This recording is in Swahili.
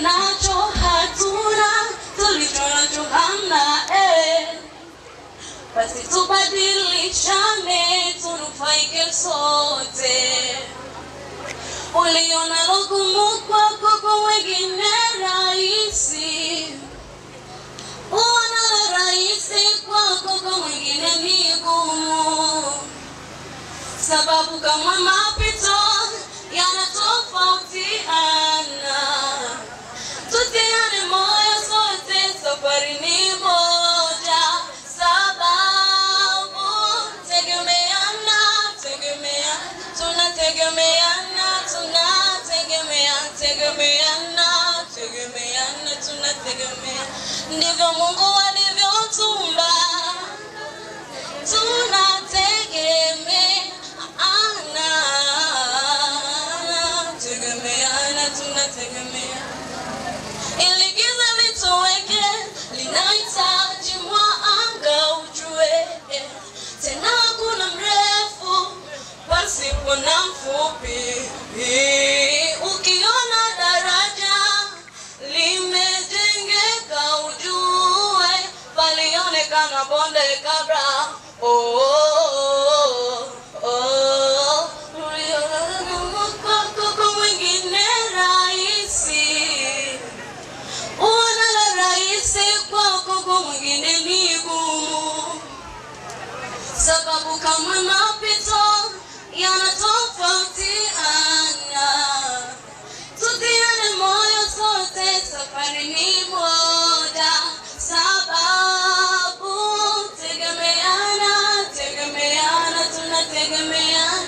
nacho hatuna, tulicho nacho hamna, basi tubadilishane tunufaike sote. Uliona gumu kwako kwa wengine rahisi, uona rahisi kwako kwa wengine ni gumu, sababu kama mapito yanatofautiana. Tutiane moyo sote, safari ni moja, sababu tegemeana, tunategemeana, tunategemeana. Ndivyo Mungu alivyotumba, tunategemeana. Ili giza litoweke, linahitaji mwanga ujue, tena hakuna mrefu pasipo na mfupi. Ukiona daraja limejengeka ujue palionekana bonde kabla. Sababu kama mapito yanatofautiana, tutiane moyo sote, safari ni moja, sababu tegemeana, tunategemeana.